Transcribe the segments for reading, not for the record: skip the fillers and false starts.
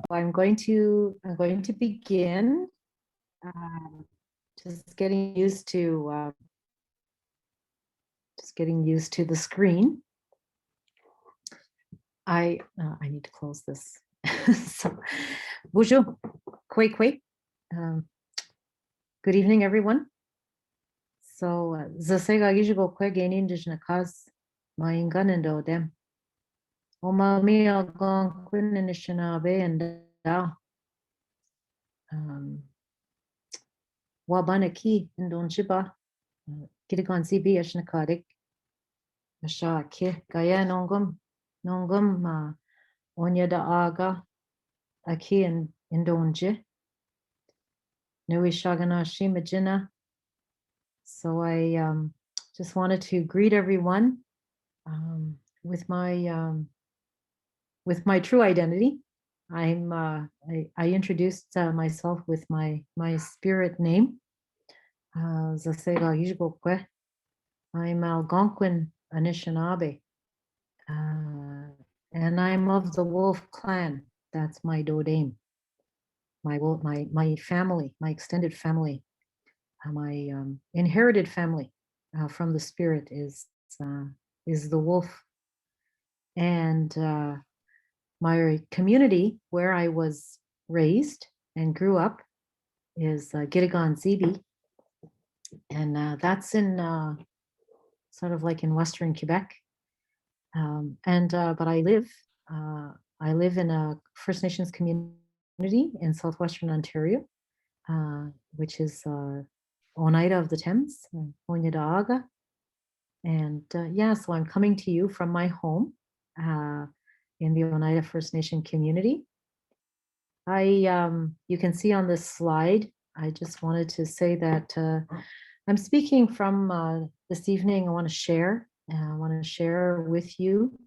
I'm going to begin. Just getting used to the screen. I need to close this. So, bonjour, kwe. Good evening, everyone. So, zasega gijigo kwe gain Indigenous cause my inganendo them. Oma mi agon quin Anishinaabe and Wabanaki and Donjiba Kirigan Zibi Ashnakadik Masha Ki Gaya Nongum Onya da Aga Aki and Indonje Nui Shaganashi Majina. So I just wanted to greet everyone with my true identity. I introduced myself with my spirit name. Zasega Yijgokwe. I'm Algonquin Anishinaabe. And I'm of the Wolf clan. That's my Dodame. My family, my extended family, my inherited family from the spirit is the wolf. And my community where I was raised and grew up is Gitigan Zibi. And that's in sort of like in Western Quebec. But I live in a First Nations community in Southwestern Ontario, which is Oneida of the Thames, Onyedaaga. And so I'm coming to you from my home in the Oneida First Nation community. You can see on this slide, I just wanted to say that I'm speaking from this evening. I want to share with you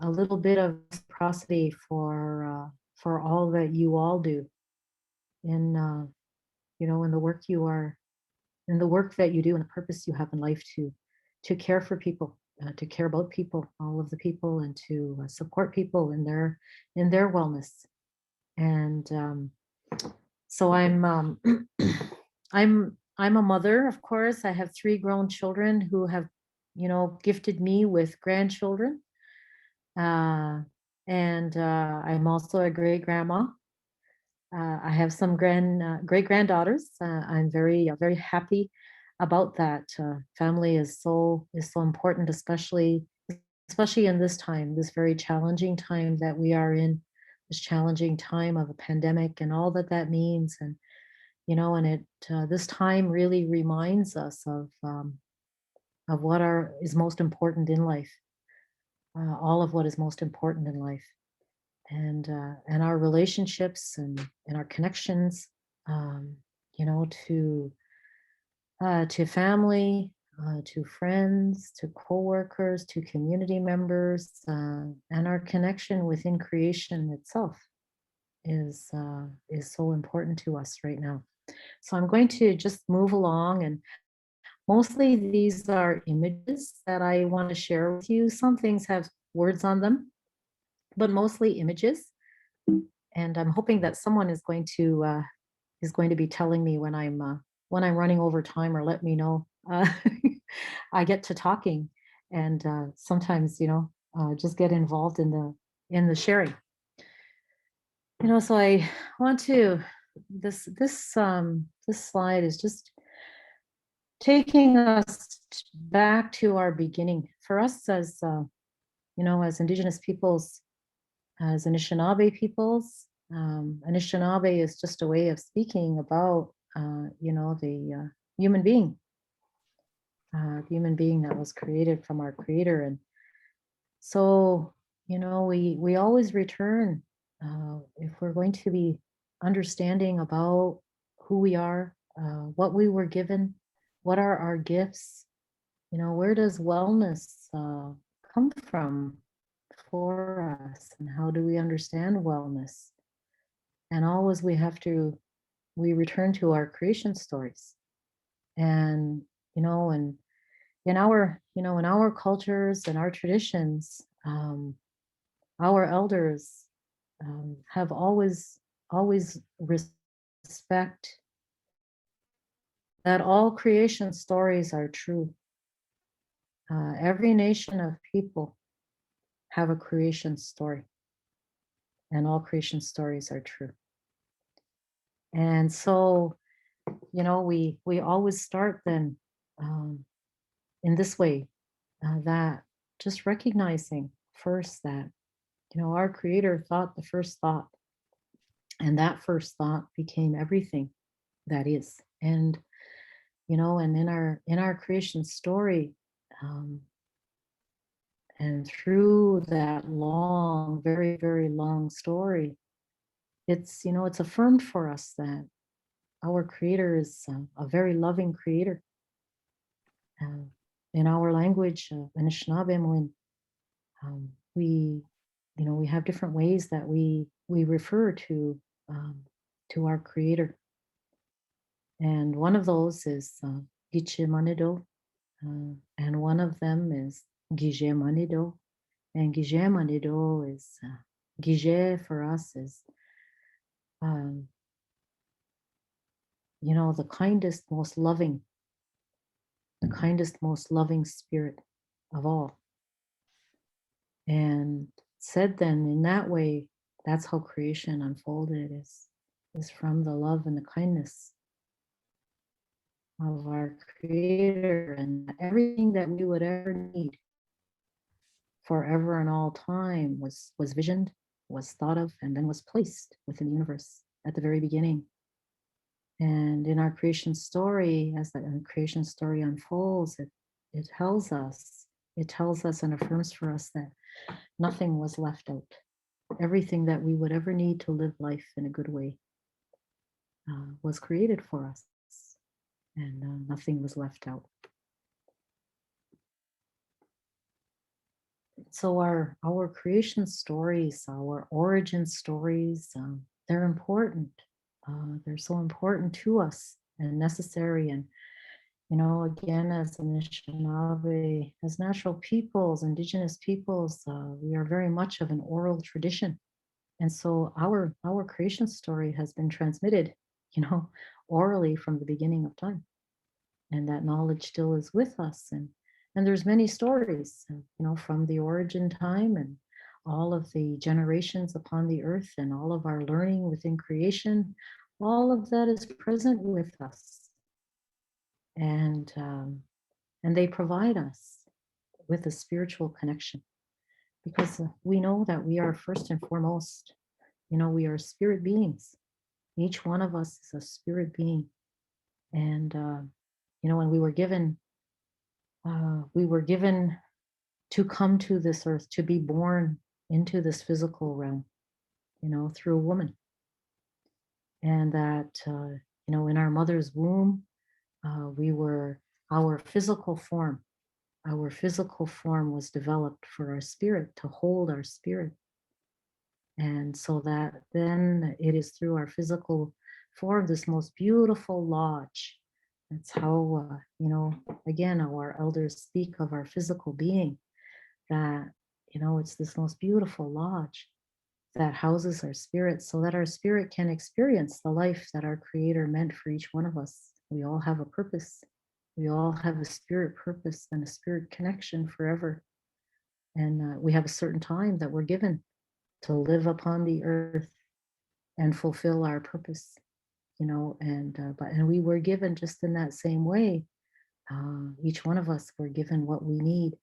a little bit of reciprocity for all that you all do in in the work that you do and the purpose you have in life to care for people, to care about people, all of the people, and to support people in their wellness. And so I'm I'm a mother, of course. I have 3 grown children who have gifted me with grandchildren. And I'm also a great grandma. I have some great granddaughters. I'm very happy about that. Family is so important, especially in this time, this very challenging time that we are in, this challenging time of a pandemic and all that means. And this time really reminds us of what is most important in life. All of what is most important in life, and our relationships and our connections, to family, to friends, to coworkers, to community members, and our connection within creation itself is so important to us right now. So I'm going to just move along, and mostly these are images that I want to share with you. Some things have words on them, but mostly images. And I'm hoping that someone is going to be telling me when I'm running over time, or let me know. I get to talking, and sometimes just get involved in the sharing. So I want to this slide is just taking us back to our beginning. For us as as Indigenous peoples, as Anishinaabe peoples, Anishinaabe is just a way of speaking about the human being, that was created from our Creator. And so we always return, if we're going to be understanding about who we are, what we were given, what are our gifts, where does wellness come from for us, and how do we understand wellness? And always we return to our creation stories. And and in our cultures and our traditions, our elders have always respect that all creation stories are true. Every nation of people have a creation story, and all creation stories are true. And so, we always start then in this way, that just recognizing first that, our Creator thought the first thought, and that first thought became everything that is. And and in our creation story, um, and through that long, very, very long story, it's affirmed for us that our Creator is a very loving Creator. Uh, in our language, Mino-Bimaadziwin, we we have different ways that we refer um, to our Creator, and one of those is Giche Manido, and one of them is Gije Manido, and Gije Manido is Gije for us is um, the kindest, most loving spirit of all. And said then in that way, that's how creation unfolded, is from the love and the kindness of our Creator, and everything that we would ever need forever and all time was visioned, was thought of, and then was placed within the universe at the very beginning. And in our creation story, as the creation story unfolds, it tells us, and affirms for us that nothing was left out. Everything that we would ever need to live life in a good way was created for us, and nothing was left out. So our creation stories, our origin stories, they're important. They're so important to us and necessary. And again, as Anishinaabe, as natural peoples, Indigenous peoples, we are very much of an oral tradition. And so our creation story has been transmitted, orally from the beginning of time. And that knowledge still is with us. And there's many stories, from the origin time and all of the generations upon the earth and all of our learning within creation. All of that is present with us. And they provide us with a spiritual connection, because we know that we are first and foremost, we are spirit beings. Each one of us is a spirit being. And when we were given to come to this earth, to be born into this physical realm, through a woman. And that in our mother's womb, we were our physical form. Our physical form was developed for our spirit, to hold our spirit. And so that then it is through our physical form, this most beautiful lodge. That's how, again, our elders speak of our physical being, that, it's this most beautiful lodge that houses our spirit, so that our spirit can experience the life that our Creator meant for each one of us. We all have a purpose. We all have a spirit purpose and a spirit connection forever. And we have a certain time that we're given to live upon the earth and fulfill our purpose, and we were given just in that same way. Each one of us were given what we need,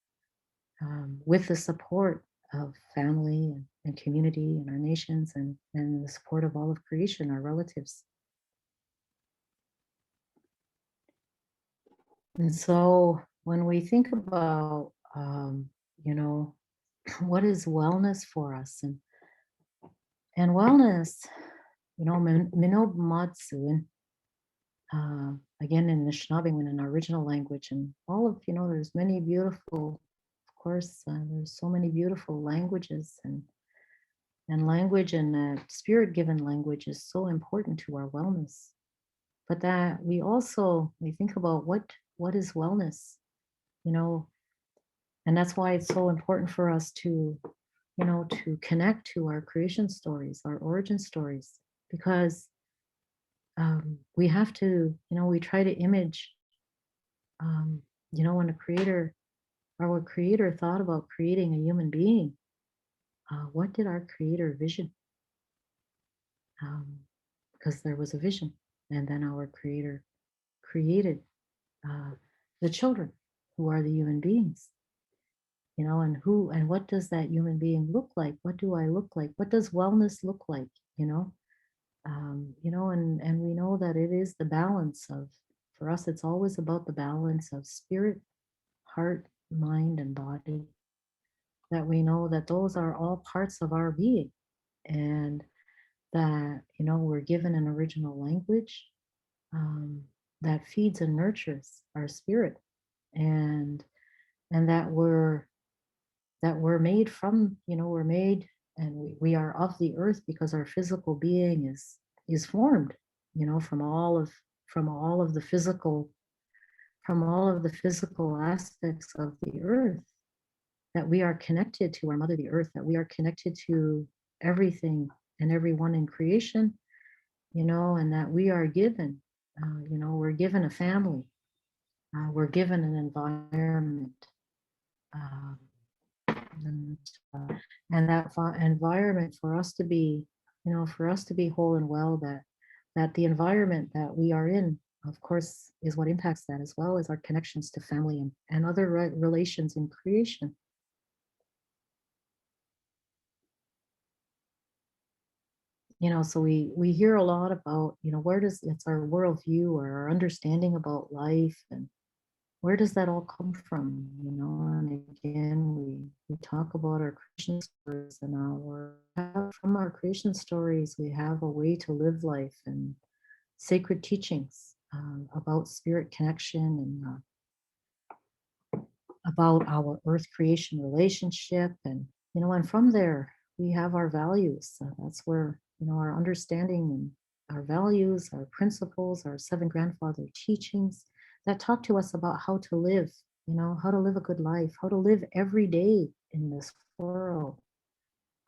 with the support of family and community and our nations, and the support of all of creation, our relatives. And so when we think about, what is wellness for us, and wellness, Mino-Bimaadziwin, again in Anishinaabe, in our original language, and all of, there's many beautiful, of course, there's so many beautiful languages, and language and spirit-given language is so important to our wellness. But that we think about what is wellness, and that's why it's so important for us to to connect to our creation stories, our origin stories, because we have to, we try to image, um, when our creator thought about creating a human being, what did our creator vision? Um, because there was a vision, and then our creator created uh, the children who are the human beings, and what does that human being look like? What do I look like? What does wellness look like? You know, and we know that it is the balance of, for us, it's always about the balance of spirit, heart, mind, and body. That we know that those are all parts of our being, and that we're given an original language um, that feeds and nurtures our spirit, and and that we're made from, we're made, and we are of the earth because our physical being is formed, from all of the physical, aspects of the earth, that we are connected to our mother the earth, that we are connected to everything and everyone in creation, and that we are given, we're given a family, we're given an environment, um, and, uh, and that environment, for us to be, whole and well, that the environment that we are in, of course, is what impacts that, as well as our connections to family and other relations in creation. So we hear a lot about, where does it's our worldview or our understanding about life, and where does that all come from? And again, we talk about our creation stories, and from our creation stories, we have a way to live life and sacred teachings about spirit connection, and about our earth creation relationship, and from there we have our values. That's where our understanding and our values, our principles, our seven grandfather teachings that talk to us about how to live, how to live a good life, how to live every day in this world.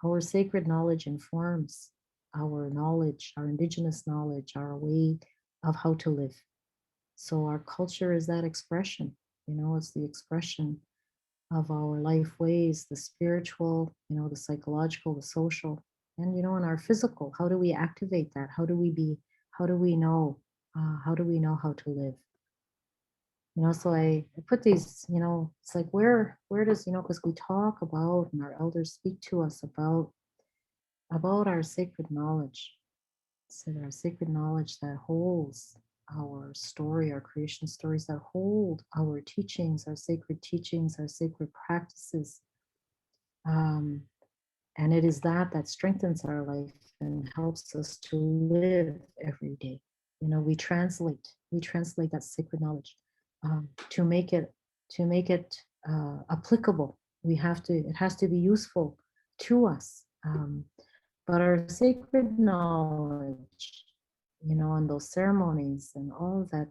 Our sacred knowledge informs our knowledge, our indigenous knowledge, our way of how to live. So our culture is that expression, it's the expression of our life ways, the spiritual, the psychological, the social, and our physical. How do we activate that? How do we know, how to live? So I put these, it's like, where does, because we talk about, and our elders speak to us about our sacred knowledge. So our sacred knowledge that holds our story, our creation stories, that hold our teachings, our sacred practices. Um, and it is that strengthens our life and helps us to live every day. We translate that sacred knowledge, to make it applicable. It has to be useful to us. But our sacred knowledge, and those ceremonies and all of that,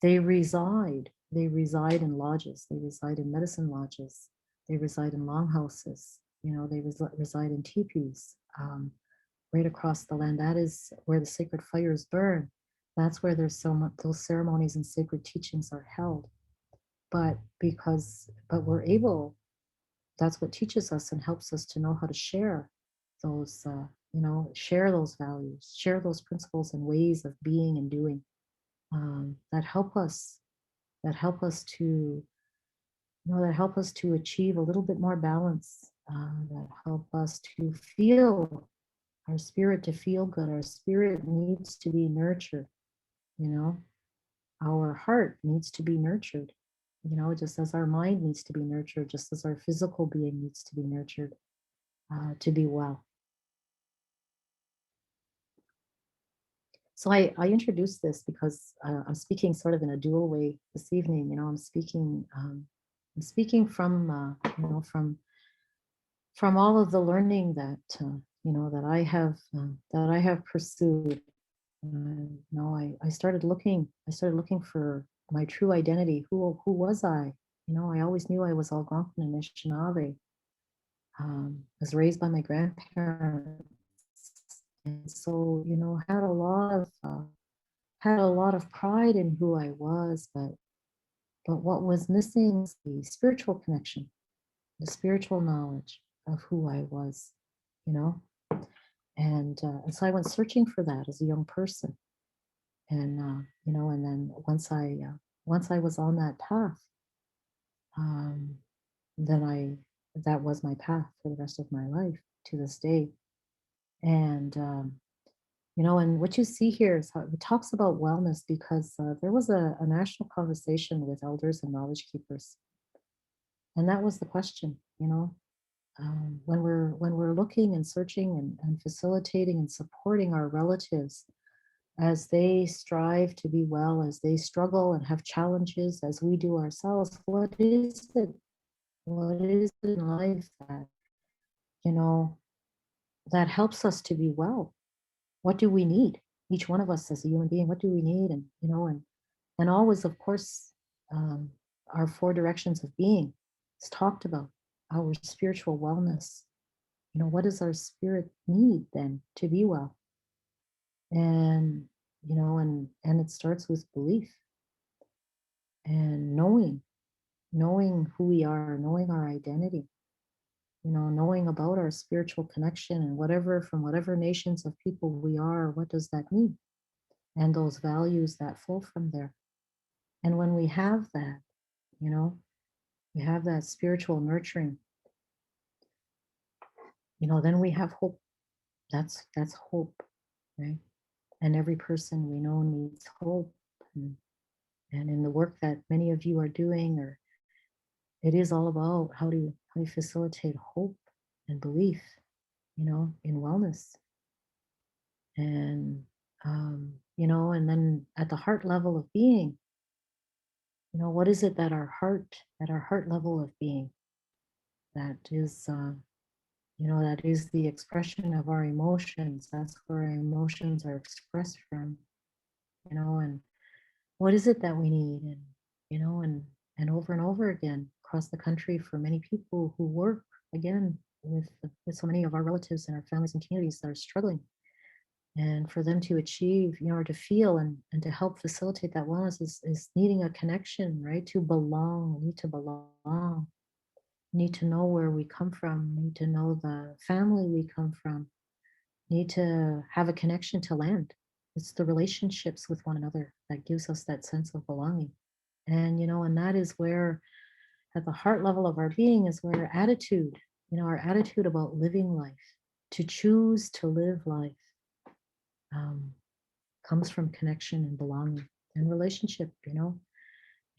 they reside in lodges, they reside in medicine lodges, they reside in longhouses, they reside in teepees, right across the land. That is where the sacred fires burn. That's where there's so much, those ceremonies and sacred teachings are held. But we're able, that's what teaches us and helps us to know how to share those, share those values, share those principles and ways of being and doing, that help us, to, that help us to achieve a little bit more balance, that help us to feel, our spirit to feel good. Our spirit needs to be nurtured, you know, our heart needs to be nurtured, just as our mind needs to be nurtured, just as our physical being needs to be nurtured, to be well. So I introduced this because I'm speaking sort of in a dual way this evening. I'm speaking from, from all of the learning that, that I have pursued. I started looking for my true identity. Who was I? I always knew I was Algonquin and Anishinaabe. Was raised by my grandparents, and so had a lot of pride in who I was, but what was missing was the spiritual connection, the spiritual knowledge of who I was, you know, and so I went searching for that as a young person, and then once I was on that path, um, then I that was my path for the rest of my life to this day, and what you see here is how it talks about wellness because there was a national conversation with elders and knowledge keepers, and that was the question. When we're looking and searching and facilitating and supporting our relatives as they strive to be well, as they struggle and have challenges, as we do ourselves, what is it? What is it in life you know that helps us to be well? What do we need? Each one of us as a human being, what do we need? And always, of course, um, our four directions of being is talked about, our spiritual wellness. What does our spirit need then to be well? And it starts with belief and knowing who we are, knowing our identity, knowing about our spiritual connection and from whatever nations of people we are, what does that mean? And those values that flow from there. And when we have that, you know, we have that spiritual nurturing, then we have hope. That's hope, right? And every person we know needs hope. And in the work that many of you are doing, or it is all about how do you facilitate hope and belief, in wellness. And then at the heart level of being, what is it that at our heart level of being, that is, that is the expression of our emotions. That's where our emotions are expressed from, and what is it that we need? And over and over again across the country for many people who work again with so many of our relatives and our families and communities that are struggling, and for them to achieve, or to feel and to help facilitate that wellness is needing a connection, right? To belong. We need to belong. We need to know where we come from. We need to know the family we come from. We need to have a connection to land. It's the relationships with one another that gives us that sense of belonging. And that is where, at the heart level of our being, is where our attitude about living life, to choose to live life, um, comes from connection and belonging and relationship.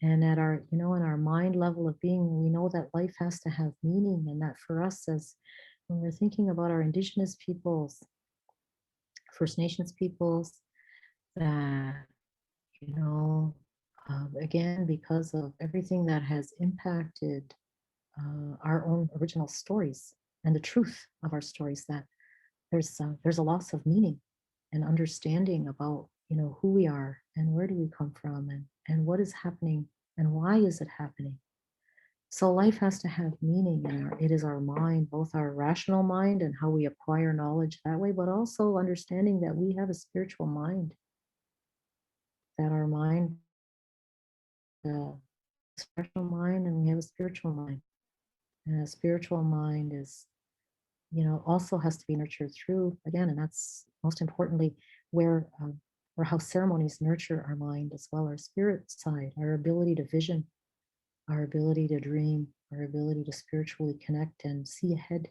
And at our, in our mind level of being, we know that life has to have meaning, and that for us, as when we're thinking about our Indigenous peoples, First Nations peoples, that, again, because of everything that has impacted our own original stories and the truth of our stories, that there's a loss of meaning and understanding about, who we are and where do we come from, and what is happening and why is it happening. So life has to have meaning, and it is our mind, both our rational mind and how we acquire knowledge that way, but also understanding that we have a spiritual mind, that our mind, a spiritual mind, and we have a spiritual mind. And a spiritual mind is, also has to be nurtured through, again, and that's most importantly where how ceremonies nurture our mind as well, our spirit side, our ability to vision, our ability to dream, our ability to spiritually connect and see ahead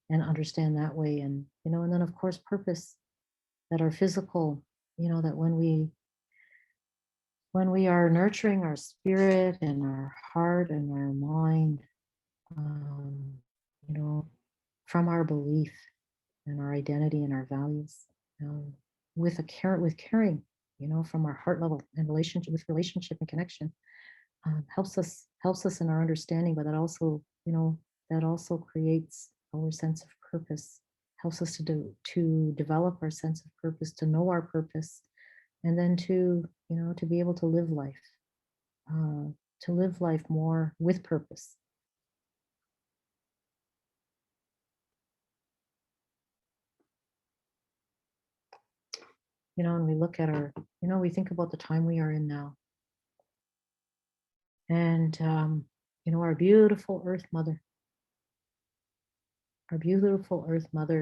and understand that way. And then of course purpose, that our physical, that when we are nurturing our spirit and our heart and our mind, um, you know, from our belief and our identity and our values, um, with caring, from our heart level and relationship and connection, helps us in our understanding, but that also creates our sense of purpose, helps us to develop our sense of purpose, to know our purpose, and then to be able to live life, uh, to live life more with purpose. And we look at we think about the time we are in now. And, our beautiful Earth Mother,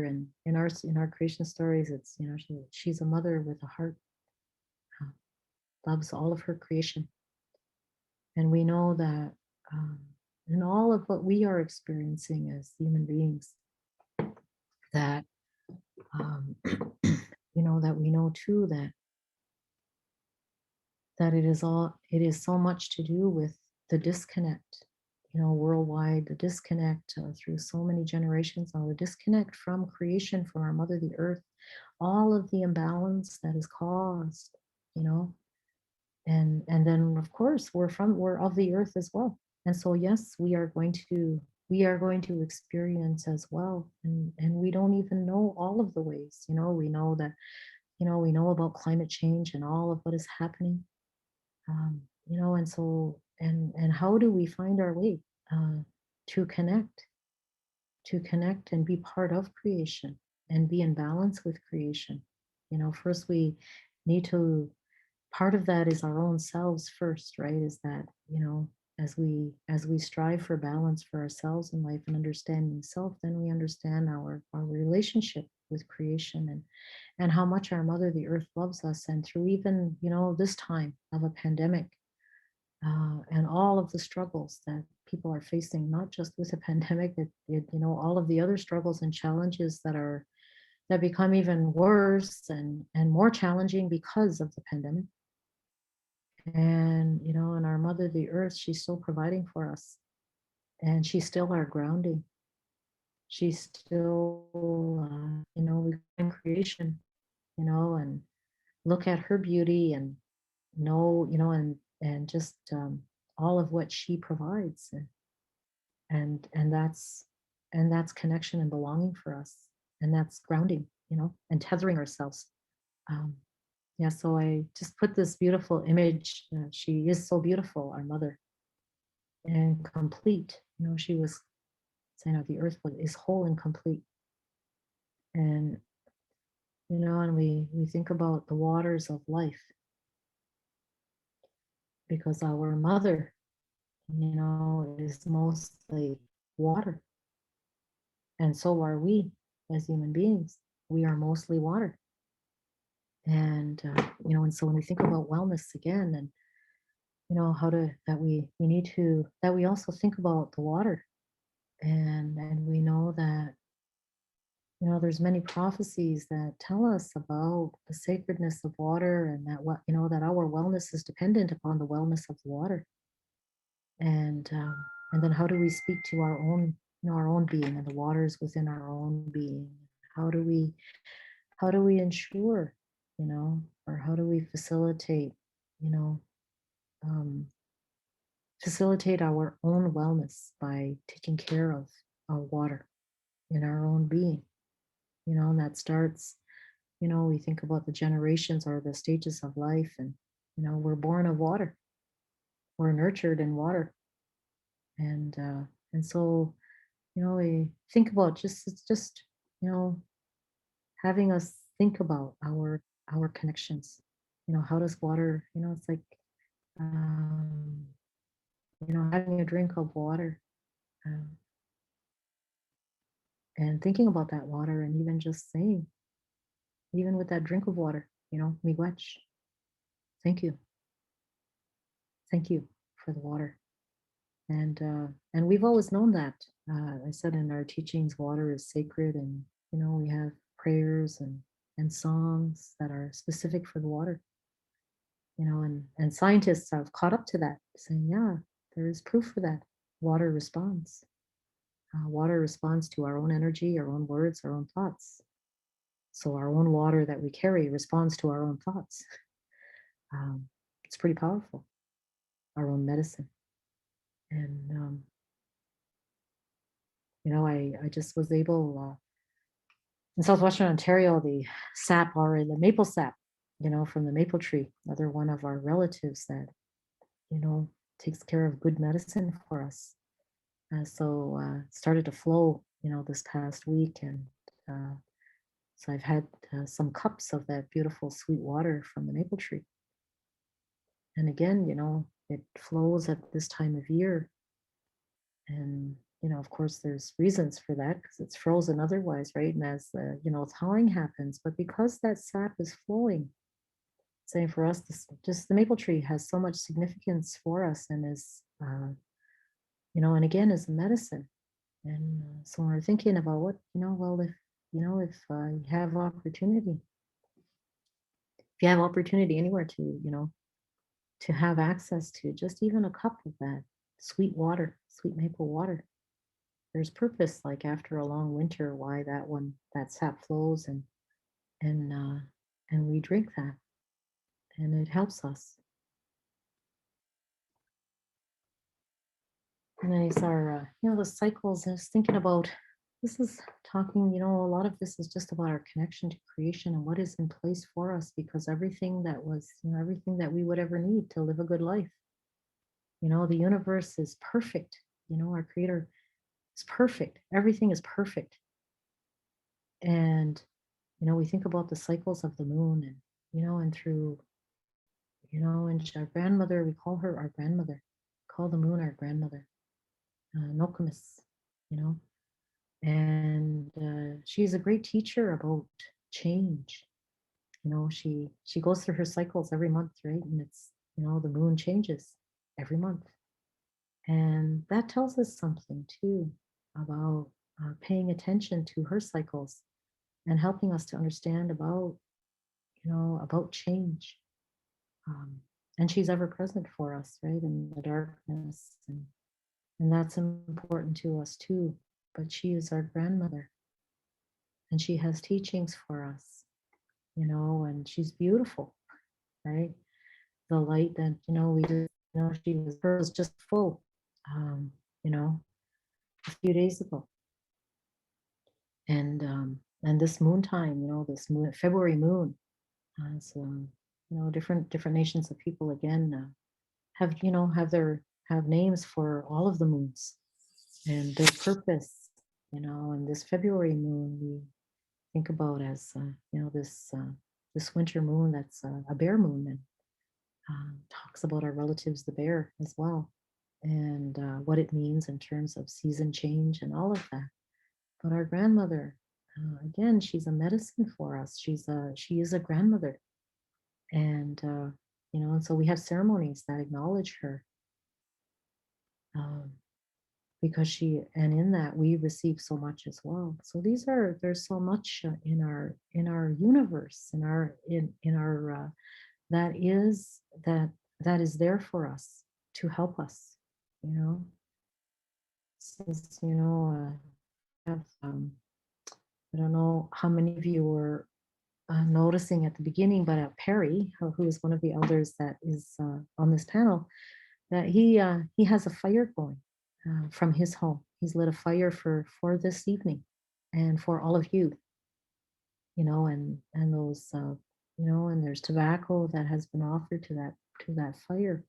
and in our creation stories, it's, she's a mother with a heart, uh, loves all of her creation. And we know that in all of what we are experiencing as human beings, that, that we know too that it is so much to do with the disconnect, worldwide, the disconnect through so many generations, the disconnect from creation, from our mother, the earth, all of the imbalance that is caused, and then of course we're of the earth as well. And so yes, we are going to experience as well, and we don't even know all of the ways. We know that, we know about climate change and all of what is happening. And so, and how do we find our way uh, to connect and be part of creation and be in balance with creation? First we need to, part of that is our own selves first, right? Is that, as we strive for balance for ourselves in life and understanding self, then we understand our relationship with creation, and how much our mother the earth loves us. And through even, this time of a pandemic, and all of the struggles that people are facing, not just with a pandemic, all of the other struggles and challenges that become even worse and more challenging because of the pandemic. And our mother the earth, she's still providing for us, and she's still our grounding. She's still, we in creation, and look at her beauty and know, and just all of what she provides, and that's connection and belonging for us, and that's grounding, and tethering ourselves. Um, yeah, so I just put this beautiful image. She is so beautiful, our mother, and complete. She was saying that the earth is whole and complete. And and we think about the waters of life, because our mother, is mostly water. And so are we as human beings. We are mostly water. And so when we think about wellness again, and, how to, we need to, that we also think about the water. And we know that, there's many prophecies that tell us about the sacredness of water, and that what, that our wellness is dependent upon the wellness of the water. And then how do we speak to our own, our own being and the waters within our own being? How do we ensure, or how do we facilitate, you know, um, facilitate our own wellness by taking care of our water in our own being? And that starts, we think about the generations or the stages of life, and, we're born of water, we're nurtured in water. And so, we think about it's just, you know, having us think about our connections. How does water, it's like, um, having a drink of water, um, and thinking about that water, and even just saying, even with that drink of water, miigwech, thank you, thank you for the water. And we've always known that. I said in our teachings, water is sacred, and we have prayers and songs that are specific for the water. And scientists have caught up to that, saying, yeah, there is proof for that. Water responds. Water responds to our own energy, our own words, our own thoughts. So our own water that we carry responds to our own thoughts. It's pretty powerful. Our own medicine. And I just was able, in southwestern Ontario, the sap, or the maple sap, from the maple tree, another one of our relatives that, takes care of good medicine for us. So it started to flow, this past week, and uh, so I've had some cups of that beautiful sweet water from the maple tree. And again, it flows at this time of year, and of course, there's reasons for that because it's frozen otherwise, right? And as the thawing happens, but because that sap is flowing, saying for us, this just the maple tree has so much significance for us, and is and again is a medicine. And so when we're thinking about what well, if you have opportunity, if you have opportunity anywhere to to have access to just even a cup of that sweet water, sweet maple water. There's purpose, like after a long winter, why that sap flows, and uh, and we drink that, and it helps us. And these are, the cycles. I was thinking about this is talking, a lot of this is just about our connection to creation and what is in place for us, because everything that was, everything that we would ever need to live a good life, the universe is perfect. Our creator is perfect. Everything is perfect. And, we think about the cycles of the moon, and, and through, and our grandmother, we call her our grandmother, call the moon our grandmother, Nokomis, you know, and she's a great teacher about change. She goes through her cycles every month, right? And it's, the moon changes every month. And that tells us something too about paying attention to her cycles and helping us to understand about, about change. And she's ever present for us, right? In the darkness. And that's important to us too. But she is our grandmother. And she has teachings for us, and she's beautiful, right? The light that, we just, her was just full, um, you know, a few days ago. And this moon time, this moon, February moon, so, different nations of people again have, have names for all of the moons and their purpose, and this February moon we think about as, this winter moon that's a bear moon, and talks about our relatives, the bear, as well, and what it means in terms of season change and all of that. But our grandmother, again, she's a medicine for us. She is a grandmother, and and so we have ceremonies that acknowledge her, um, because and in that we receive so much as well. So there's so much in our universe, in our that is that is there for us to help us. Since have, I don't know how many of you were noticing at the beginning, but Perry, who is one of the elders that is on this panel, that he has a fire going from his home. He's lit a fire for this evening, and for all of you, and those, and there's tobacco that has been offered to that fire,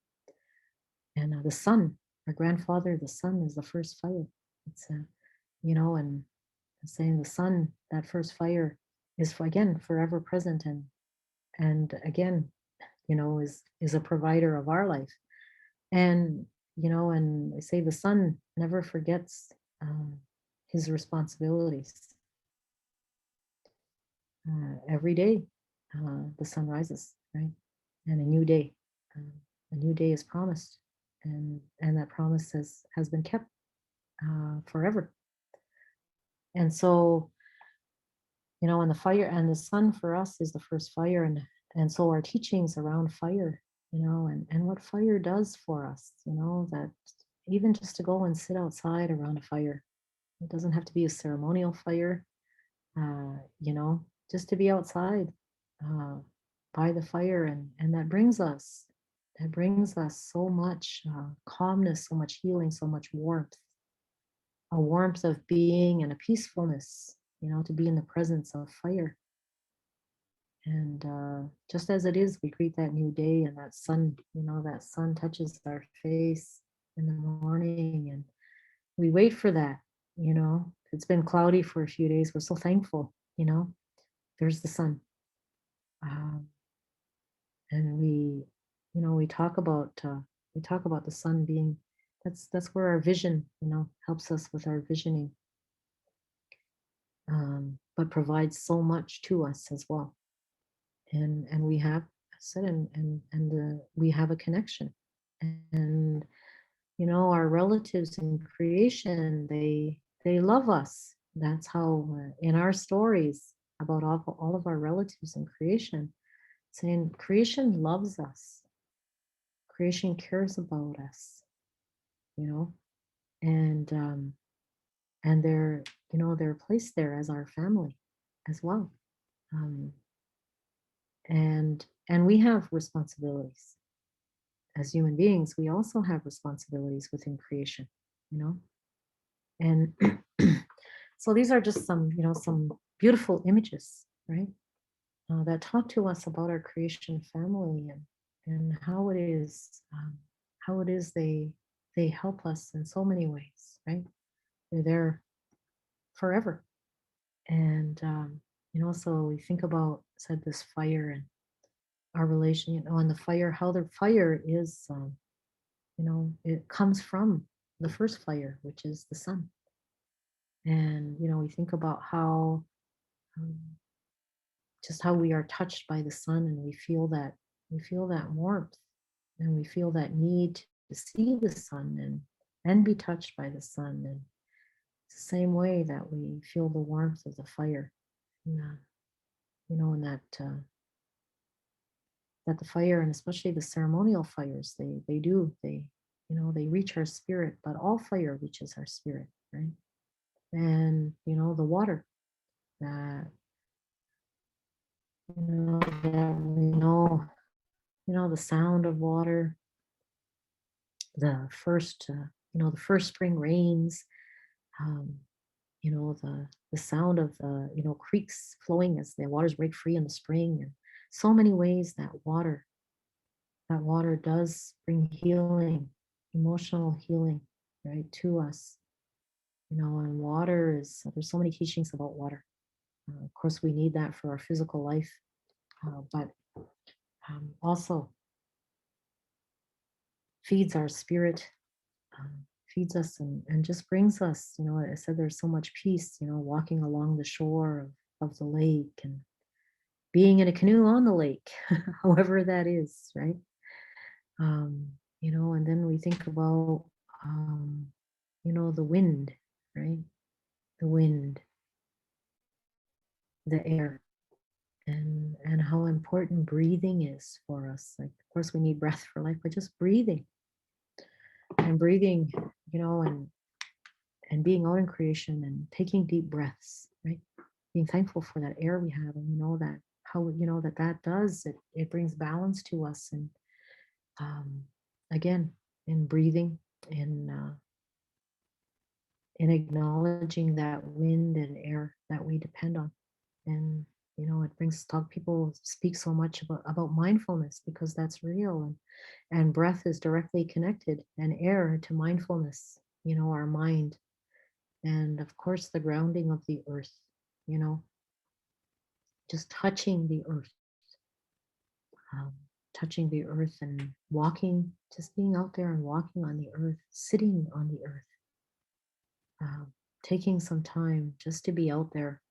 and the sun, our grandfather, the sun is the first fire. It's and saying the sun, that first fire, is again forever present, and again, is a provider of our life. And and they say the sun never forgets his responsibilities. Every day the sun rises, right? And a new day is promised, and that promise has been kept forever. And so, and the fire and the sun for us is the first fire, and so our teachings around fire, and what fire does for us, that even just to go and sit outside around a fire, it doesn't have to be a ceremonial fire, just to be outside uh, by the fire, and that brings us so much calmness, so much healing, so much warmth, a warmth of being and a peacefulness, to be in the presence of fire. And just as it is, we greet that new day, and that sun, that sun touches our face in the morning, and we wait for that. It's been cloudy for a few days. We're so thankful. There's the sun. Um, and we talk about the sun being, that's where our vision, helps us with our visioning, but provides so much to us as well. And we have, I said, we have a connection. And our relatives in creation, they love us. That's how, in our stories about all of our relatives in creation, saying creation loves us, creation cares about us, you know and they're, they're placed there as our family as well. um, and we have responsibilities as human beings. We also have responsibilities within creation, you know and so these are just some beautiful images, right? That talk to us about our creation family, and how it is they help us in so many ways, right? They're there forever. And so we think about, said, this fire and our relation, and the fire, how the fire is, it comes from the first fire, which is the sun. And we think about how, um, just how we are touched by the sun, and we feel that warmth, and we feel that need to see the sun and be touched by the sun. And it's the same way that we feel the warmth of the fire. And, and that the fire, and especially the ceremonial fires, they reach our spirit. But all fire reaches our spirit, right? And the water, that that we the sound of water, the first spring rains, um, the sound of the creeks flowing as the waters break free in the spring. And so many ways that water does bring healing, emotional healing, right, to us. And water is, there's so many teachings about water. Of course, we need that for our physical life, but also feeds our spirit, um, feeds us, and just brings us, I said, there's so much peace, walking along the shore of the lake, and being in a canoe on the lake, however that is, right? um, and then we think about, the wind, right? The wind, the air, and how important breathing is for us. Like, of course, we need breath for life, but just breathing, and breathing, and being out in creation and taking deep breaths, right? Being thankful for that air we have, and that how that does it brings balance to us. And um, again, in breathing, in acknowledging that wind and air that we depend on. And it brings talk, people speak so much about mindfulness, because that's real. And breath is directly connected, and air to mindfulness, our mind. And of course, the grounding of the earth, you know just um, touching the earth, and walking, just being out there and walking on the earth, sitting on the earth, taking some time just to be out there,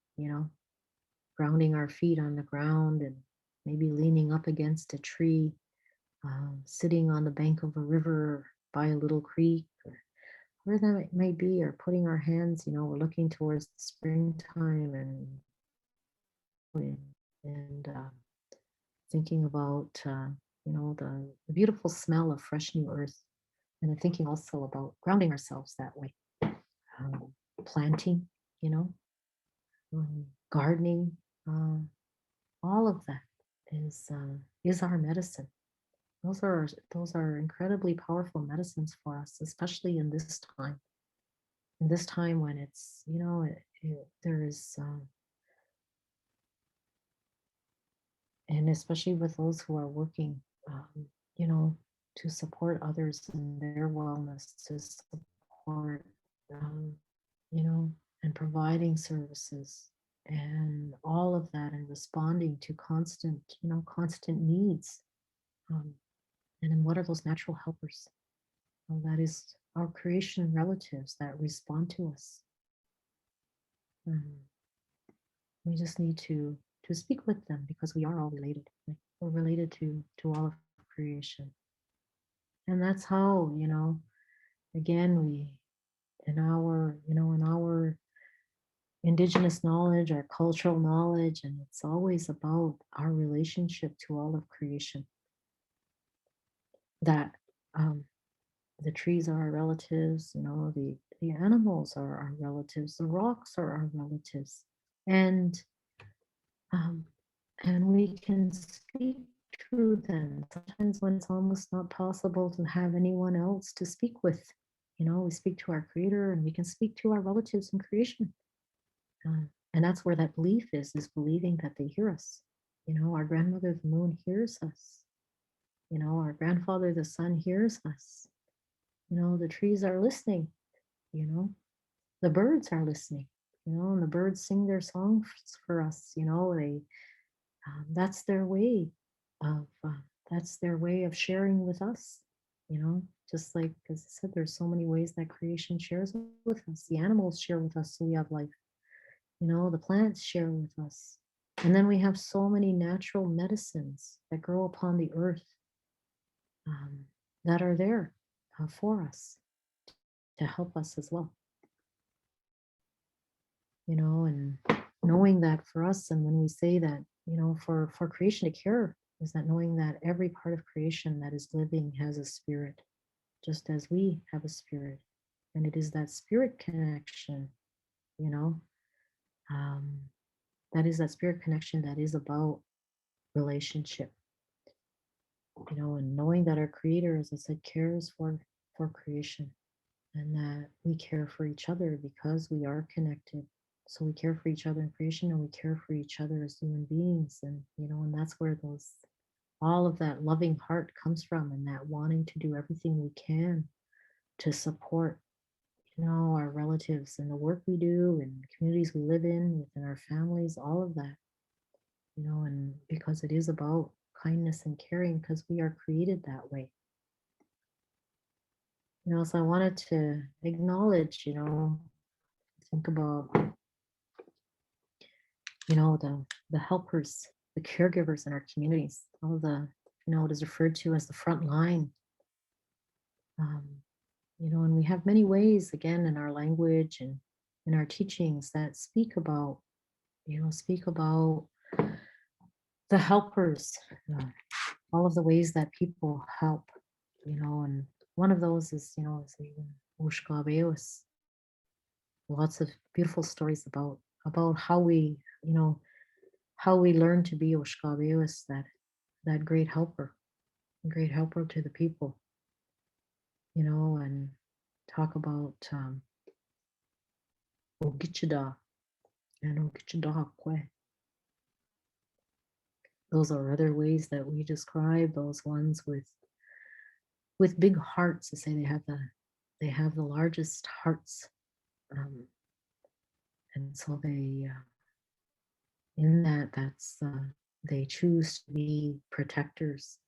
grounding our feet on the ground, and maybe leaning up against a tree, sitting on the bank of a river, or by a little creek, or where that may be, or putting our hands, we're looking towards the springtime, and thinking about, the beautiful smell of fresh new earth, and then thinking also about grounding ourselves that way. um, Planting, you know, gardening, uh, all of that is our medicine. Those are incredibly powerful medicines for us, especially in this time. In this time when it's, there is and especially with those who are working, um, you know, to support others in their wellness, to support, um, you know, and providing services and all of that, and responding to constant, constant needs. Um, and then what are those natural helpers? Well, that is our creation relatives that respond to us. Um, we just need to speak with them because we are all related. Right? We're related to all of creation, and that's how, again, we, in our indigenous knowledge, our cultural knowledge, and it's always about our relationship to all of creation. That um, the trees are our relatives, the animals are our relatives, the rocks are our relatives, and um, and we can speak to them sometimes when it's almost not possible to have anyone else to speak with. We speak to our creator, and we can speak to our relatives in creation. And that's where that belief is believing that they hear us. Our grandmother, the moon, hears us. Our grandfather, the sun, hears us. The trees are listening. You know, the birds are listening. And the birds sing their songs for us. They that's their way of sharing with us. Just like, as I said, there's so many ways that creation shares with us. The animals share with us, so we have life. The plants share with us. And then we have so many natural medicines that grow upon the earth, um, that are there for us to help us as well. And knowing that for us, and when we say that, for creation to care, is that knowing that every part of creation that is living has a spirit, just as we have a spirit. And it is that spirit connection, you know, um, that is that spirit connection that is about relationship, and knowing that our creator, as I said, cares for creation, and that we care for each other because we are connected. So we care for each other in creation, and we care for each other as human beings. And that's where all of that loving heart comes from, and that wanting to do everything we can to support, our relatives and the work we do and the communities we live in, within our families, all of that, and because it is about kindness and caring, because we are created that way. So I wanted to acknowledge, think about, the helpers, the caregivers in our communities, all the, what is referred to as the front line. Um, and we have many ways, again, in our language and in our teachings that speak about, the helpers, uh, all of the ways that people help, and one of those is even Ushkabeos. Lots of beautiful stories about how we, how we learn to be Ushkabeos, that great helper to the people, and talk about Ogichida and Ogichidakwe. Those are other ways that we describe those ones with big hearts. To say they have the largest hearts, and so they in that's they choose to be protectors.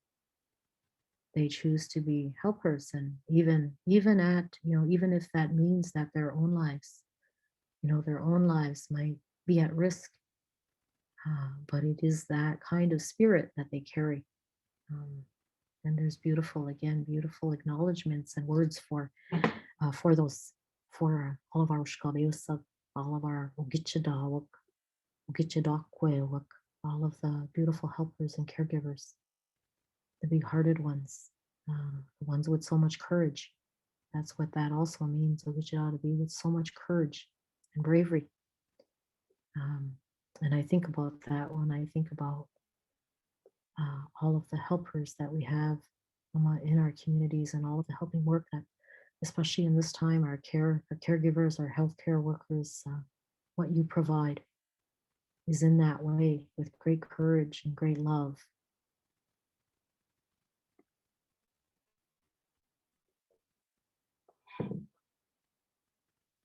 They choose to be helpers, and even if that means that their own lives might be at risk, but it is that kind of spirit that they carry. Um, and there's beautiful acknowledgments and words for those, for all of our Ushkabeusab, all of our Ugichidawak, Ugichidakwewak, all of the beautiful helpers and caregivers, the big-hearted ones, the ones with so much courage. That's what that also means, Ugichida, to be with so much courage and bravery. And I think about that when I think about all of the helpers that we have in our communities, and all of the helping work that, especially in this time, our caregivers, our healthcare workers, what you provide. is in that way with great courage and great love.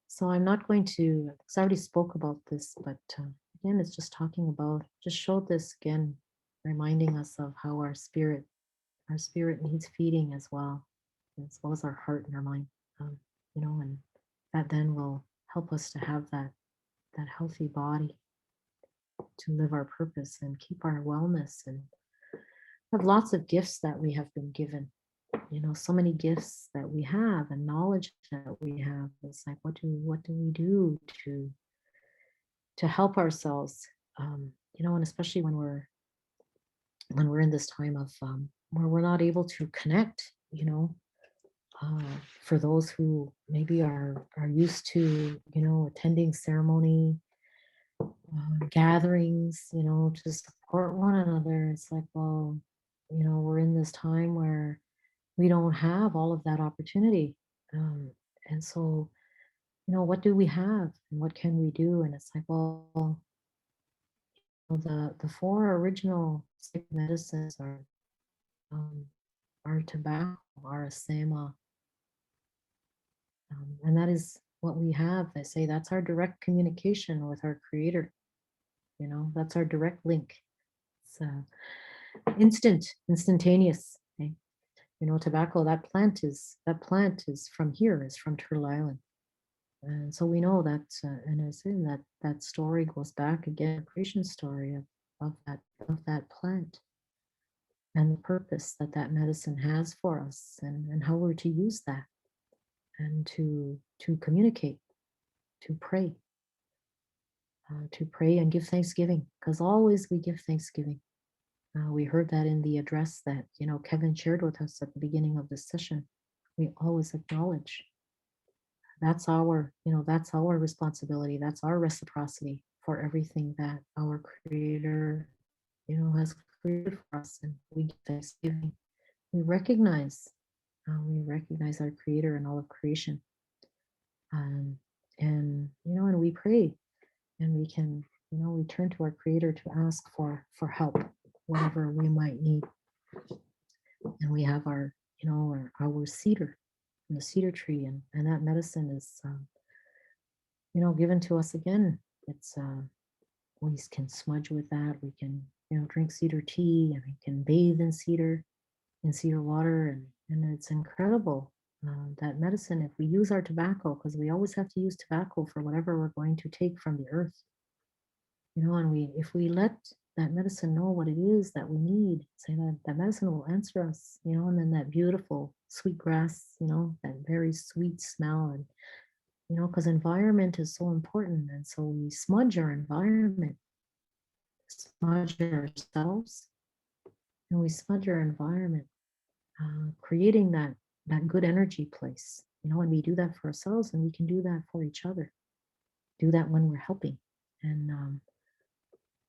So I'm not going to, because I already spoke about this, but again, it's just talking about, just showed this again, reminding us of how our spirit needs feeding as well as our heart and our mind, um, and that then will help us to have that healthy body to live our purpose and keep our wellness and have lots of gifts that we have been given. So many gifts that we have and knowledge that we have. It's like, what do we do to help ourselves? And especially when we're in this time of where we're not able to connect. Uh, for those who maybe are used to attending ceremony gatherings, to support one another. It's like, well, we're in this time where we don't have all of that opportunity. Um, and so, what do we have and what can we do? And it's like, well, the four original sick medicines um, are tobacco, are asema, and that is what we have. They say that's our direct communication with our creator. That's our direct link. It's instantaneous. Okay? Tobacco. That plant is from here. Is from Turtle Island, and so we know that. And I say that story goes back again, a creation story of that plant and the purpose that medicine has for us, and how we're to use that, and to communicate, to pray and give thanksgiving, because always we give thanksgiving. We heard that in the address that Kevin shared with us at the beginning of this session. We always acknowledge that's our responsibility. That's our reciprocity for everything that our Creator has created for us, and we give thanksgiving. We recognize our Creator and all of creation, and we pray, and we can we turn to our Creator to ask for help, whatever we might need. And we have our cedar, and the cedar tree, and that medicine is given to us again. It's we can smudge with that. We can drink cedar tea, and we can bathe in cedar water, and it's incredible. That medicine, if we use our tobacco, because we always have to use tobacco for whatever we're going to take from the earth, and if we let that medicine know what it is that we need, say that medicine will answer us, and then that beautiful sweet grass, that very sweet smell, and because environment is so important, and so we smudge our environment, smudge ourselves, and we smudge our environment, creating that good energy place, and we do that for ourselves, and we can do that for each other. Do that when we're helping, and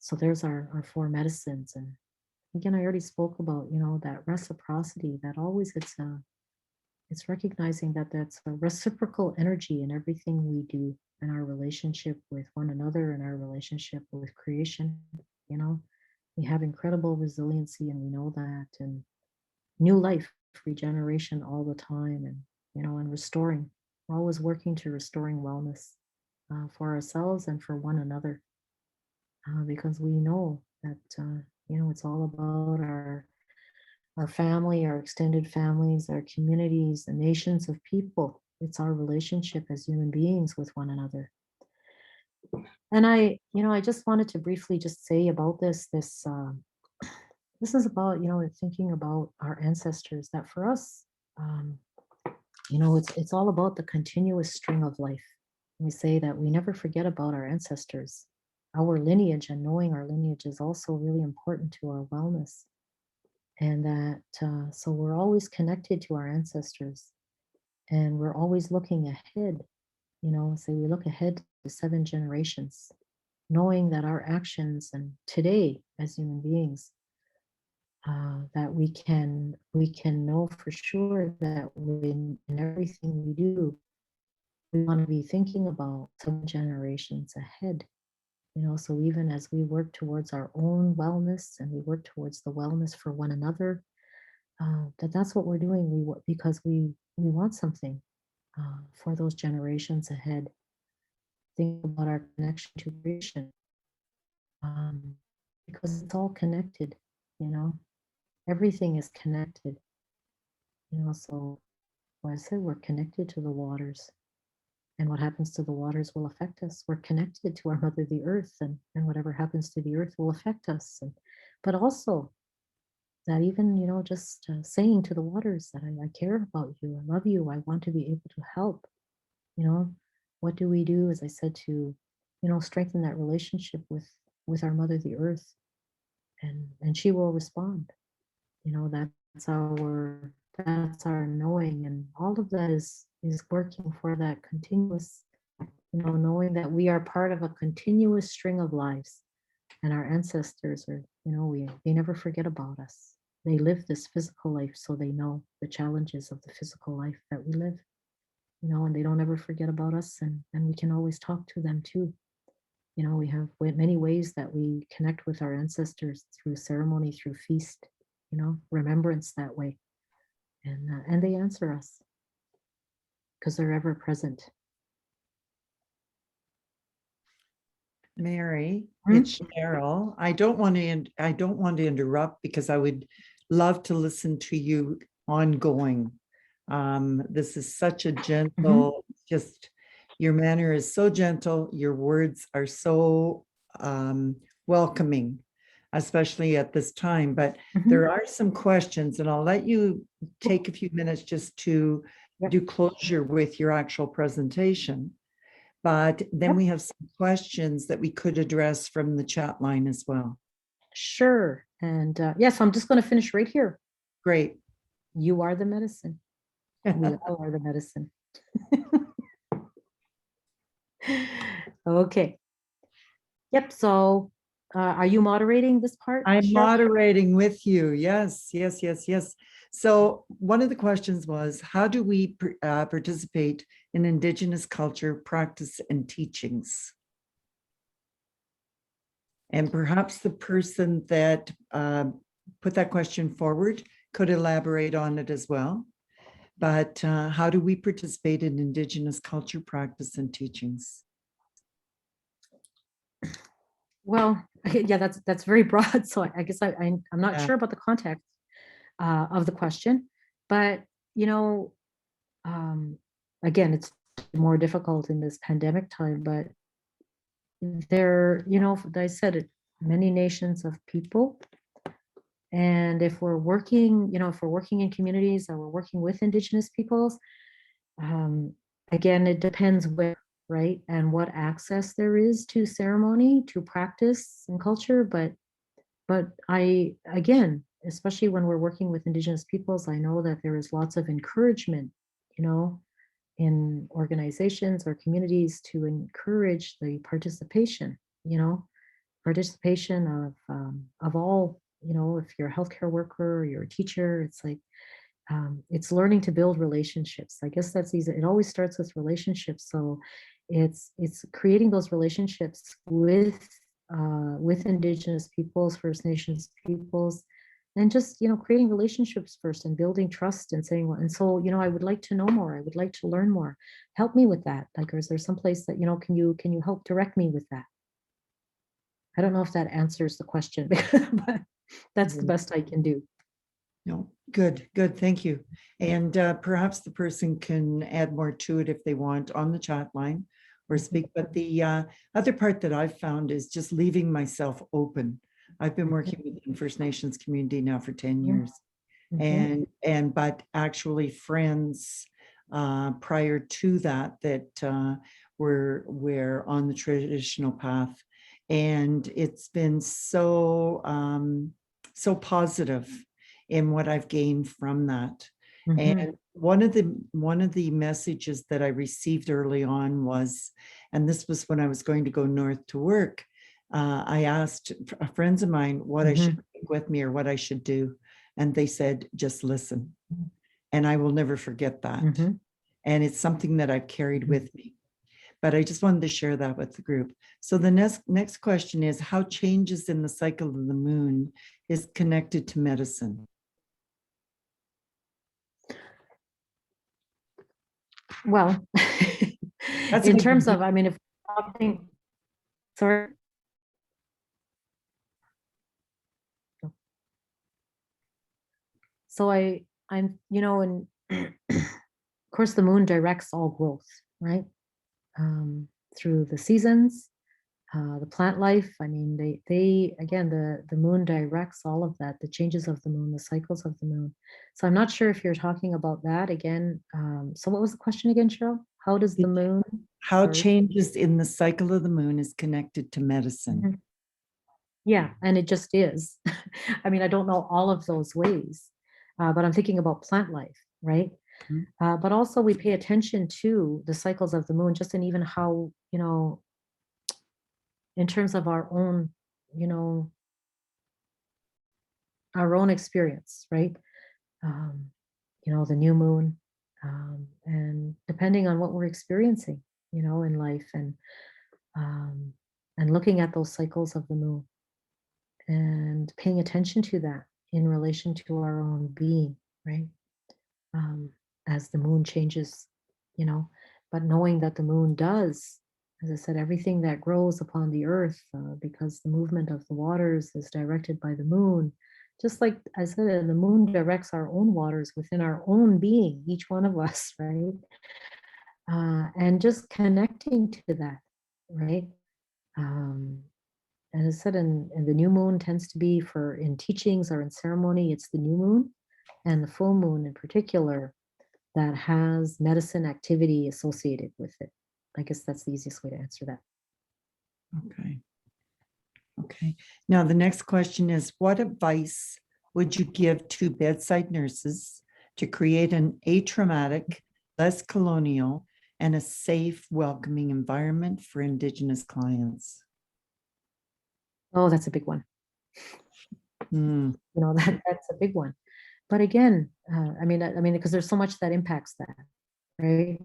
so there's our four medicines. And again, I already spoke about that reciprocity. That always it's recognizing that that's a reciprocal energy in everything we do, in our relationship with one another, in our relationship with creation. You know, we have incredible resiliency, and we know that, and new life, regeneration all the time, and and restoring. We're always working to restoring wellness for ourselves and for one another, because we know that it's all about our family, our extended families, our communities, the nations of people. It's our relationship as human beings with one another. And I just wanted to briefly just say about this is about, thinking about our ancestors, that for us, um, it's all about the continuous string of life. We say that we never forget about our ancestors. Our lineage, and knowing our lineage, is also really important to our wellness. And that, so we're always connected to our ancestors, and we're always looking ahead, so we look ahead to 7 generations, knowing that our actions and today as human beings, that we can know for sure that in everything we do, we want to be thinking about 7 generations ahead, So even as we work towards our own wellness and we work towards the wellness for one another, that's what we're doing. Because we want something for those generations ahead. Think about our connection to creation, um, because it's all connected. You know, everything is connected. So like I said, we're connected to the waters, and what happens to the waters will affect us. We're connected to our mother, the earth, and whatever happens to the earth will affect us. But also that even, just saying to the waters that I care about you, I love you, I want to be able to help. You know, what do we do, as I said, to, strengthen that relationship with our mother, the earth, and she will respond. That's our knowing, and all of that is working for that continuous, knowing that we are part of a continuous string of lives, and our ancestors are, they never forget about us. They live this physical life, so they know the challenges of the physical life that we live, and they don't ever forget about us, and we can always talk to them too. We have many ways that we connect with our ancestors, through ceremony, through feast, remembrance that way. And they answer us because they're ever present. Mary, it's Cheryl. I don't want to interrupt because I would love to listen to you ongoing. This is such a gentle, just your manner is so gentle. Your words are so welcoming, especially at this time. But there are some questions, and I'll let you take a few minutes just to do closure with your actual presentation. But then we have some questions that we could address from the chat line as well. Sure. And yes, I'm just going to finish right here. Great. You are the medicine. We all are the medicine. Okay. Yep. So are you moderating this part? I'm moderating with you. Yes, yes, yes, yes. So one of the questions was, how do we participate in Indigenous culture, practice, and teachings? And perhaps the person that put that question forward could elaborate on it as well. But how do we participate in Indigenous culture, practice, and teachings? Well, yeah, that's very broad. So I guess I'm not sure about the context of the question, but again, it's more difficult in this pandemic time. But there, I said it, many nations of people, and if we're working, in communities, or we're working with Indigenous peoples, again, it depends where, right, and what access there is to ceremony, to practice and culture. But again, especially when we're working with Indigenous peoples, I know that there is lots of encouragement, in organizations or communities to encourage the participation, of all, if you're a healthcare worker or you're a teacher, it's like, it's learning to build relationships. I guess that's easy. It always starts with relationships. So it's creating those relationships with Indigenous peoples, First Nations peoples, and just, creating relationships first and building trust and saying, well, and so, I would like to know more. I would like to learn more. Help me with that. Like, is there some place that, can you help direct me with that? I don't know if that answers the question, but that's the best I can do. No, good, good. Thank you. And perhaps the person can add more to it if they want on the chat line or speak. But the other part that I've found is just leaving myself open. I've been working with the First Nations community now for 10 years. But actually friends prior to that were on the traditional path. And it's been so positive in what I've gained from that. And one of the messages that I received early on was, and this was when I was going to go north to work, I asked friends of mine what I should take with me or what I should do. And they said, just listen. And I will never forget that. And it's something that I've carried with me. but I just wanted to share that with the group. So the next question is how changes in the cycle of the moon is connected to medicine. Well, That's in what terms you of, I mean, if something, sorry. So I'm, and of course the moon directs all growth, right? Through the seasons, the plant life. I mean, they again, the moon directs all of that, the changes of the moon, the cycles of the moon. So I'm not sure if you're talking about that again. So what was the question again, Cheryl? How does the moon? How Sorry. changes in the cycle of the moon is connected to medicine. Mhm. Yeah, and it just is. I mean, I don't know all of those ways, but I'm thinking about plant life, right? Mhm. But also we pay attention to the cycles of the moon, just in even how, in terms of you know, our own experience, right? Um, the new moon, and depending on what we're experiencing, in life, um, and looking at those cycles of the moon and paying attention to that in relation to our own being, right? Um, as the moon changes, you know, but knowing that the moon does, as I said, everything that grows upon the earth, because the movement of the waters is directed by the moon. Just like I said, the moon directs our own waters within our own being, each one of us, right? And just connecting to that, right? Um, as I said, and the new moon tends to be for in teachings or in ceremony, it's the new moon and the full moon in particular that has medicine activity associated with it. I guess that's the easiest way to answer that. Okay. Okay. Now, the next question is, what advice would you give to bedside nurses to create an atraumatic, less colonial, and a safe, welcoming environment for Indigenous clients? Oh, that's a big one. Mm. That's a big one. But again, I mean, because there's so much that impacts that, right?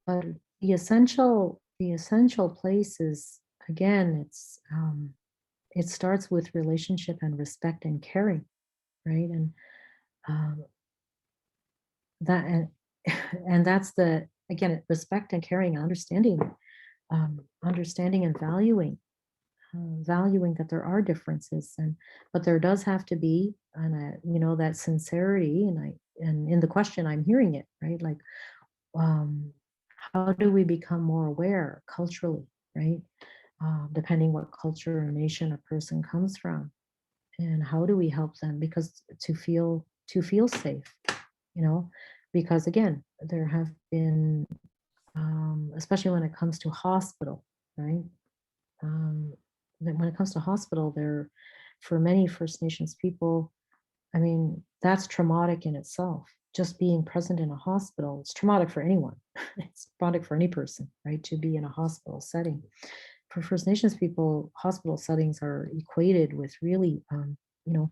But the essential place is, again, it starts with relationship and respect and caring, right? And um, that and that's the, again, respect and caring and understanding and valuing that there are differences, but there does have to be, that sincerity, and in the question I'm hearing it, right? Like, um, how do we become more aware culturally, right? Depending what culture or nation a person comes from, and how do we help them, because to feel safe, you know because again, there have been, especially when it comes to hospital, right? um, when it comes to hospital, there, for many First Nations people, I mean, that's traumatic in itself. Just being present in a hospital, it's traumatic for anyone. It's traumatic for any person, right? To be in a hospital setting. For First Nations people, hospital settings are equated with really, you know,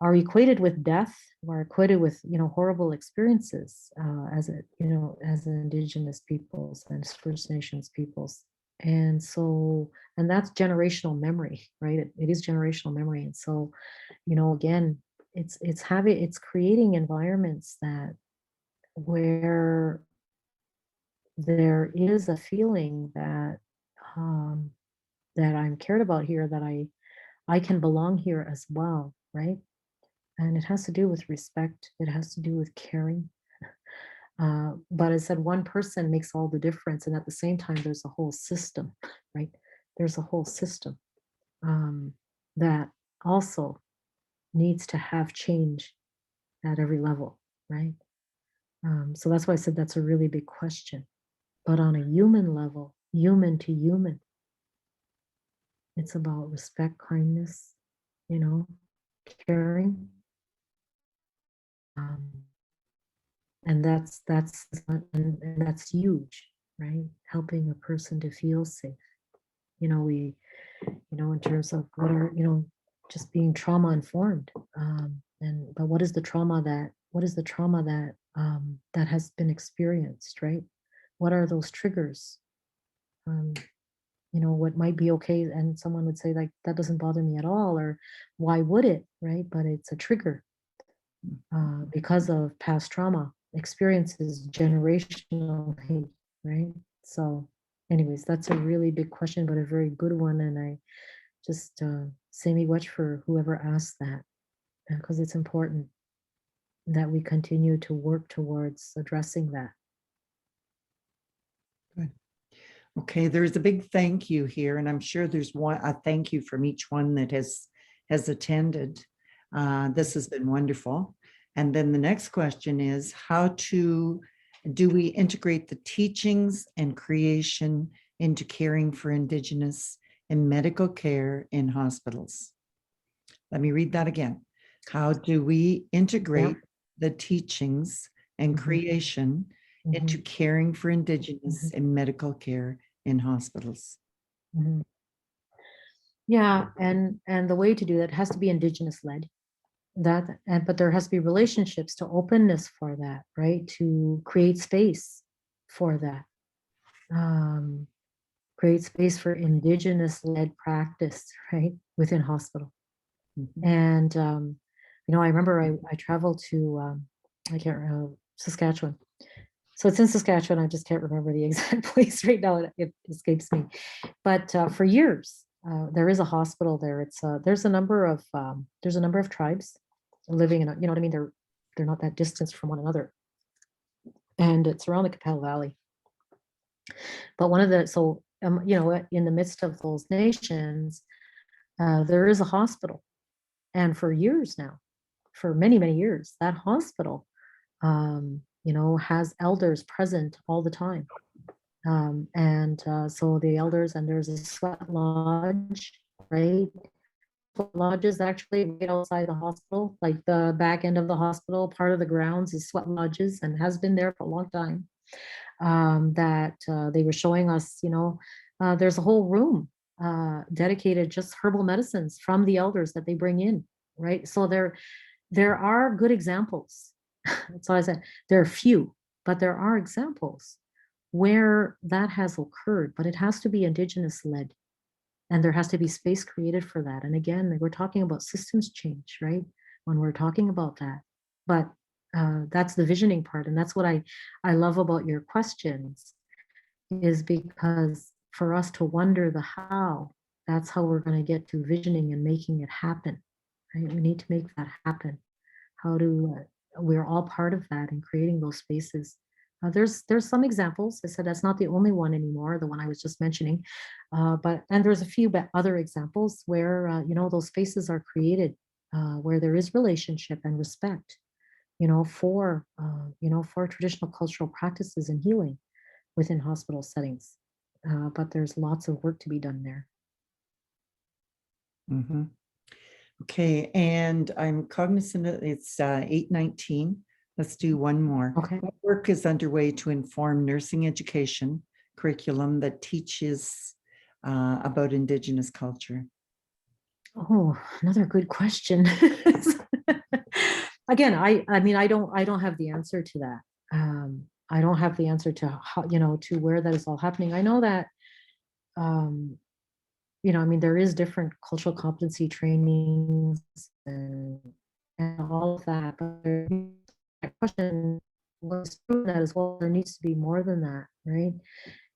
are equated with death, are equated with, horrible experiences, as Indigenous peoples and First Nations peoples. And so, and that's generational memory, right? It is generational memory. And so, again, it's creating environments that, where there is a feeling that, um, that I'm cared about here, that I can belong here as well, right? And it has to do with respect. It has to do with caring. But as I said, one person makes all the difference, and at the same time, there's a whole system, right? There's a whole system, that also needs to have change at every level, right? So that's why I said that's a really big question. But on a human level, human to human, it's about respect, kindness, you know, caring. Um, and that's huge, right? Helping a person to feel safe. We, in terms of what are, just being trauma informed. And but what is the trauma that, that has been experienced, right? What are those triggers? You know, what might be okay, and someone would say like, that doesn't bother me at all, or why would it, right? But it's a trigger because of past trauma experiences, generationally, right? So, anyways, that's a really big question, but a very good one, and I just say me watch for whoever asked that, because it's important that we continue to work towards addressing that. Good. Okay, there's a big thank you here, and I'm sure there's a thank you from each one that has attended. This has been wonderful. And then the next question is, how do we integrate the teachings and creation into caring for Indigenous and medical care in hospitals? Let me read that again. How do we integrate the teachings and creation into caring for Indigenous and medical care in hospitals? Yeah, and the way to do that has to be Indigenous led. But there has to be relationships to openness for that, right? To create space for that. Create space for Indigenous led practice, right? Within hospital. And you know, I remember I traveled to I can't remember, Saskatchewan. So it's in Saskatchewan. I just can't remember the exact place right now. It escapes me. But for years, there is a hospital there. It's there's a number of tribes living in. You know what I mean? They're not that distance from one another, and it's around the Capel Valley. But one of the you know, in the midst of those nations, there is a hospital, and for years now, for many years, that hospital, you know, has elders present all the time. So the elders, and there's a sweat lodge, right? Sweat lodges actually right outside the hospital, like the back end of the hospital, part of the grounds is sweat lodges and has been there for a long time. They were showing us, you know, there's a whole room dedicated just herbal medicines from the elders that they bring in, right? So there are good examples. That's why I said there are few, but there are examples where that has occurred, but it has to be Indigenous led. And there has to be space created for that. And again, we're talking about systems change, right? When we're talking about that. But that's the visioning part. And that's what I love about your questions, is because for us to wonder the how, that's how we're going to get to visioning and making it happen, right? We need to make that happen. How do we're all part of that and creating those spaces. There's some examples. I said that's not the only one anymore, the one I was just mentioning, and there's a few other examples where you know, those spaces are created, where there is relationship and respect, you know, for traditional cultural practices and healing within hospital settings. But there's lots of work to be done there. Okay, and I'm cognizant that it's 8:19. Let's do one more. Okay. What work is underway to inform nursing education curriculum that teaches about Indigenous culture? Oh, another good question. Again, I mean, I don't have the answer to that. I don't have the answer to how, you know, to where that is all happening. I know that, you know, I mean, there is different cultural competency trainings and all of that, but that question was true that as well. There needs to be more than that, right?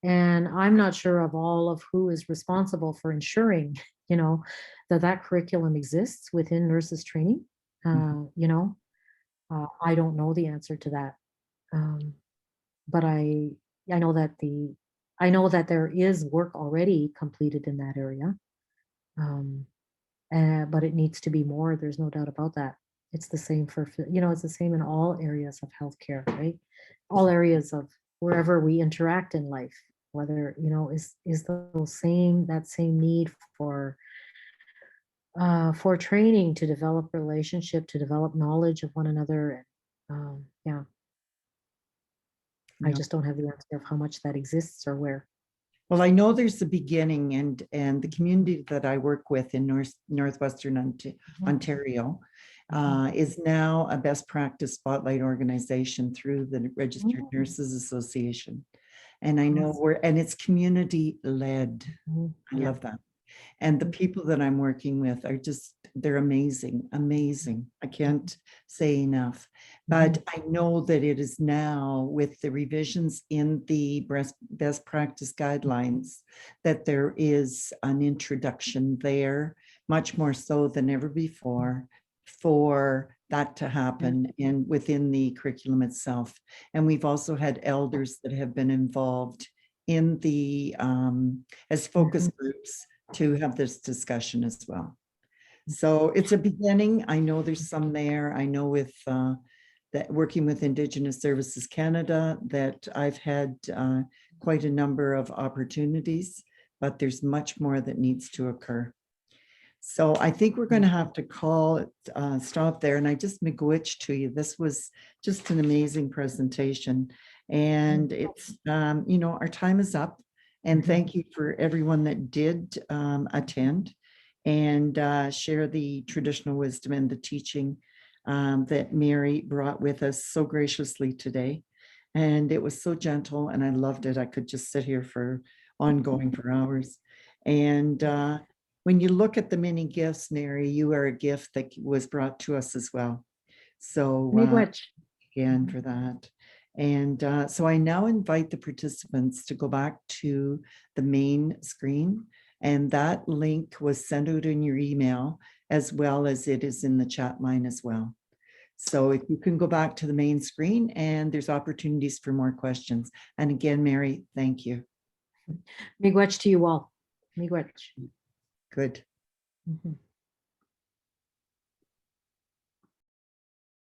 And I'm not sure of all of who is responsible for ensuring, you know, that curriculum exists within nurses training. You know, I don't know the answer to that. But I know that there is work already completed in that area. But it needs to be more. There's no doubt about that. It's the same for, you know, it's the same in all areas of healthcare, right? All areas of wherever we interact in life, whether, you know, is that same need for training to develop relationship, to develop knowledge of one another. Yeah. I just don't have the answer of how much that exists or where. Well, I know there's the beginning, and the community that I work with in Northwestern Ontario is now a best practice spotlight organization through the Registered Nurses Association. And I know and it's community led. I Yeah. love that. And the people that I'm working with are just, they're amazing, amazing. I can't say enough. But I know that it is now with the revisions in the best practice guidelines, that there is an introduction there, much more so than ever before, for that to happen and within the curriculum itself. And we've also had elders that have been involved in the as focus groups to have this discussion as well. So it's a beginning. I know there's some there. I know with that working with Indigenous Services Canada that I've had quite a number of opportunities, but there's much more that needs to occur. So I think we're going to have to call it stop there. And I just miigwech to you. This was just an amazing presentation. And it's, you know, our time is up. And thank you for everyone that did attend and share the traditional wisdom and the teaching that Mary brought with us so graciously today. And it was so gentle and I loved it. I could just sit here for ongoing for hours. And when you look at the many gifts, Mary, you are a gift that was brought to us as well. So again for that. And so I now invite the participants to go back to the main screen, and that link was sent out in your email as well as it is in the chat line as well. So if you can go back to the main screen, and there's opportunities for more questions. And again, Mary, thank you. Miigwech to you all. Miigwech. Good. Mm-hmm.